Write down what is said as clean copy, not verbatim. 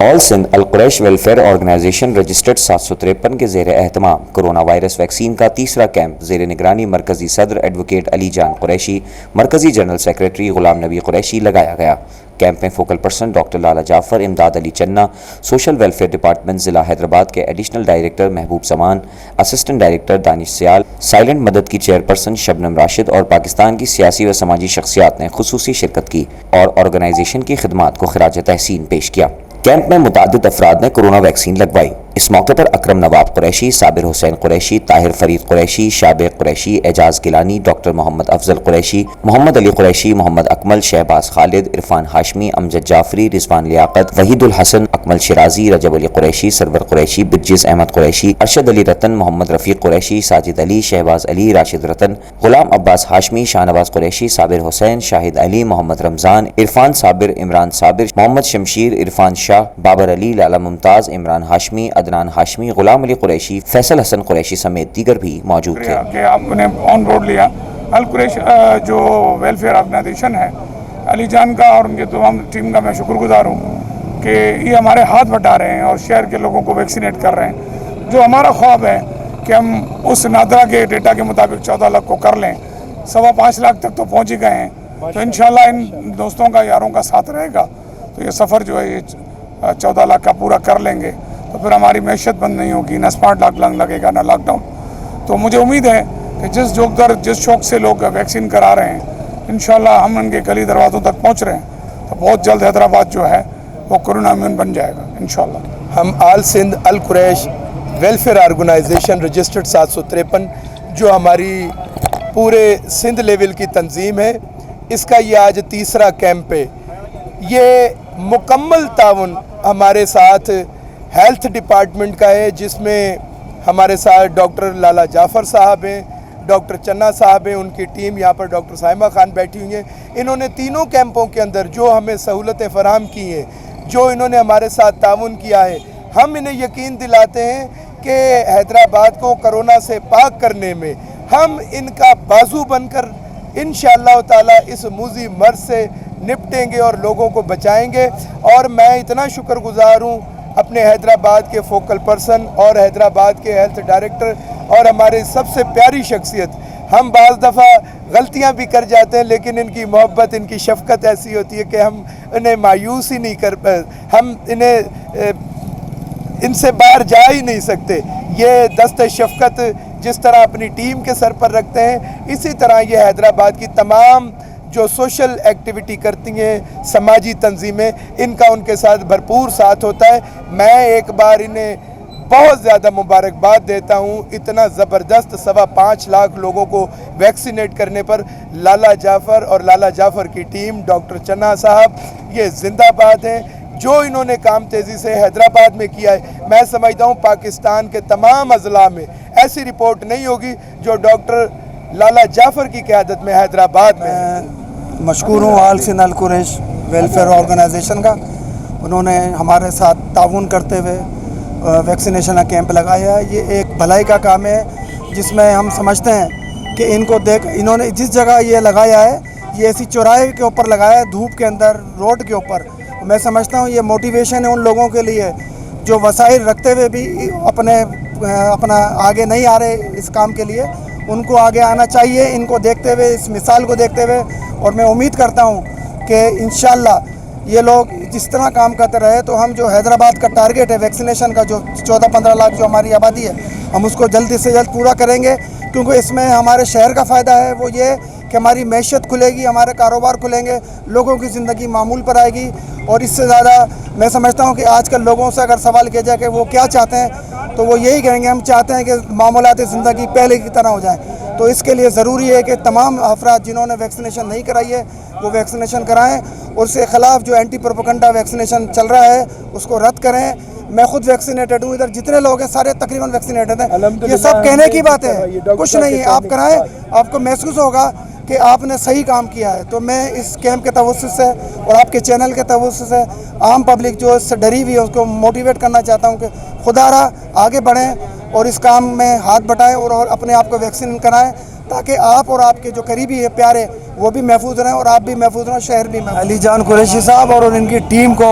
آل Sindh القریش welfare organization registered 753 کے زیر اہتمام کرونا وائرس ویکسین کا تیسرا کیمپ زیر نگرانی مرکزی صدر ایڈوکیٹ علی جان قریشی، مرکزی جنرل سیکریٹری غلام نبی قریشی لگایا گیا۔ کیمپ میں فوکل پرسن ڈاکٹر لالا جعفر، امداد علی چنا، سوشل ویلفیئر ڈپارٹمنٹ ضلع حیدرآباد کے ایڈیشنل ڈائریکٹر محبوب زمان، اسسٹنٹ ڈائریکٹر دانش سیال، سائلنٹ مدد کی چیئرپرسن شبنم راشد اور پاکستان کی سیاسی و سماجی شخصیات نے خصوصی شرکت کی اور آرگنائزیشن کی خدمات کو خراج تحسین پیش کیا۔ کیمپ میں متعدد افراد نے کورونا ویکسین لگوائی۔ اس موقع پر اکرم نواب قریشی، صابر حسین قریشی، طاہر فرید قریشی، شابق قریشی، اعجاز گیلانی، ڈاکٹر محمد افضل قریشی، محمد علی قریشی، محمد اکمل، شہباز خالد، عرفان ہاشمی، امجد جعفری، رضوان لیاقت، وحید الحسن، اکمل شرازی، رجب علی قریشی، سرور قریشی، بجز احمد قریشی، ارشد علی رتن، محمد رفیق قریشی، ساجد علی، شہباز علی، راشد رتن، غلام عباس ہاشمی، شاہنواز قریشی، صابر حسین، شاہد علی، محمد رمضان، عرفان صابر، عمران صابر، محمد شمشیر، عرفان شاہ، بابر علی، لالا ممتاز، عمران ہاشمی، عدنان ہاشمی، غلام علی قریشی، فیصل حسن قریشی سمیت دیگر بھی موجود تھے۔ کہ آپ نے آن بورڈ لیا القریش جو ویلفیئر آرگنائزیشن ہے، علی جان کا اور ان کے تمام ٹیم کا میں شکر گزار ہوں کہ یہ ہمارے ہاتھ بٹا رہے ہیں اور شہر کے لوگوں کو ویکسینیٹ کر رہے ہیں۔ جو ہمارا خواب ہے کہ ہم اس نادرا کے ڈیٹا کے مطابق 14 لاکھ کو کر لیں، 5.25 لاکھ تک تو پہنچ ہی گئے ہیں، تو انشاءاللہ ان دوستوں کا، یاروں کا ساتھ رہے گا تو یہ سفر جو ہے یہ 14 لاکھ کا پورا کر لیں گے، تو پھر ہماری معیشت بند نہیں ہوگی، نہ اسمارٹ لاک لگے گا، نہ لاک ڈاؤن۔ تو مجھے امید ہے کہ جس شوق سے لوگ ویکسین کرا رہے ہیں، انشاءاللہ ہم ان کے گلی دروازوں تک پہنچ رہے ہیں، تو بہت جلد حیدرآباد جو ہے وہ کورونا امیون بن جائے گا انشاءاللہ۔ ہم آل سندھ القریش ویلفیئر آرگنائزیشن رجسٹرڈ 753 جو ہماری پورے سندھ لیول کی تنظیم ہے، اس کا یہ آج تیسرا کیمپ ہے۔ یہ مکمل تعاون ہمارے ساتھ ہیلتھ ڈپارٹمنٹ کا ہے، جس میں ہمارے ساتھ ڈاکٹر لالا جعفر صاحب ہیں، ڈاکٹر چنا صاحب ہیں، ان کی ٹیم یہاں پر ڈاکٹر سائمہ خان بیٹھی ہوئی ہیں۔ انہوں نے تینوں کیمپوں کے اندر جو ہمیں سہولتیں فراہم کی ہیں، جو انہوں نے ہمارے ساتھ تعاون کیا ہے، ہم انہیں یقین دلاتے ہیں کہ حیدرآباد کو کرونا سے پاک کرنے میں ہم ان کا بازو بن کر انشاءاللہ تعالی اس موذی مرض سے نپٹیں گے اور لوگوں کو بچائیں گے۔ اور میں اتنا شکر گزار ہوں اپنے حیدرآباد کے فوکل پرسن اور حیدرآباد کے ہیلتھ ڈائریکٹر اور ہمارے سب سے پیاری شخصیت، ہم بعض دفعہ غلطیاں بھی کر جاتے ہیں، لیکن ان کی محبت، ان کی شفقت ایسی ہوتی ہے کہ ہم انہیں مایوس ہی نہیں ہم ان سے باہر جا ہی نہیں سکتے۔ یہ دست شفقت جس طرح اپنی ٹیم کے سر پر رکھتے ہیں، اسی طرح یہ حیدرآباد کی تمام جو سوشل ایکٹیویٹی کرتی ہیں، سماجی تنظیمیں، ان کا ان کے ساتھ بھرپور ساتھ ہوتا ہے۔ میں ایک بار انہیں بہت زیادہ مبارکباد دیتا ہوں، اتنا زبردست 5.25 لاکھ لوگوں کو ویکسینیٹ کرنے پر۔ لالا جعفر اور لالا جعفر کی ٹیم، ڈاکٹر چنا صاحب، یہ زندہ باد ہیں۔ جو انہوں نے کام تیزی سے حیدرآباد میں کیا ہے، میں سمجھتا ہوں پاکستان کے تمام اضلاع میں ایسی رپورٹ نہیں ہوگی جو ڈاکٹر لالا جعفر کی قیادت میں حیدرآباد میں مشکور ہوں آل سندھ القریش ویلفیئر آرگنائزیشن کا۔ انہوں نے ہمارے ساتھ تعاون کرتے ہوئے ویکسینیشن کا کیمپ لگایا ہے۔ یہ ایک بھلائی کا کام ہے جس میں ہم سمجھتے ہیں کہ ان کو انہوں نے جس جگہ یہ لگایا ہے، یہ ایسی چوراہے کے اوپر لگایا ہے، دھوپ کے اندر، روڈ کے اوپر۔ میں سمجھتا ہوں یہ موٹیویشن ہے ان لوگوں کے لیے جو وسائل رکھتے ہوئے بھی اپنا آگے نہیں آ رہے اس کام کے لیے، ان کو آگے آنا چاہیے، ان کو دیکھتے ہوئے، اس مثال کو دیکھتے ہوئے۔ اور میں امید کرتا ہوں کہ انشاءاللہ یہ لوگ جس طرح کام کرتے رہے تو ہم جو حیدرآباد کا ٹارگیٹ ہے ویکسینیشن کا، جو 14-15 لاکھ جو ہماری آبادی ہے، ہم اس کو جلد سے جلد پورا کریں گے، کیونکہ اس میں ہمارے شہر کا فائدہ ہے، وہ یہ کہ ہماری معیشت کھلے گی، ہمارے کاروبار کھلیں گے، لوگوں کی زندگی معمول پر آئے گی۔ اور اس سے زیادہ میں سمجھتا ہوں کہ آج کل لوگوں سے اگر سوال کیا جائے کہ وہ کیا چاہتے ہیں تو وہ یہی کہیں گے، ہم چاہتے ہیں کہ معاملات زندگی پہلے کی طرح ہو جائیں۔ تو اس کے لیے ضروری ہے کہ تمام افراد جنہوں نے ویکسینیشن نہیں کرائی ہے وہ ویکسینیشن کرائیں، اور اس کے خلاف جو اینٹی پروپیگنڈا ویکسینیشن چل رہا ہے اس کو رد کریں۔ میں خود ویکسینیٹڈ ہوں، ادھر جتنے لوگ ہیں سارے تقریباً ویکسینیٹڈ ہیں۔ یہ سب کہنے کی بات ہے، کچھ نہیں ہے، آپ کرائیں، آپ کو محسوس ہوگا کہ آپ نے صحیح کام کیا ہے۔ تو میں اس کیمپ کے توسط سے اور آپ کے چینل کے توسط سے عام پبلک جو اس سے ڈری ہوئی ہے اس کو موٹیویٹ کرنا چاہتا ہوں کہ خدا را آگے بڑھیں اور اس کام میں ہاتھ بٹائیں اور اپنے آپ کو ویکسین کرائیں، تاکہ آپ اور آپ کے جو قریبی ہے پیارے وہ بھی محفوظ رہیں اور آپ بھی محفوظ رہیں، شہر بھی محفوظ۔ علی جان قریشی صاحب اور ان کی ٹیم کو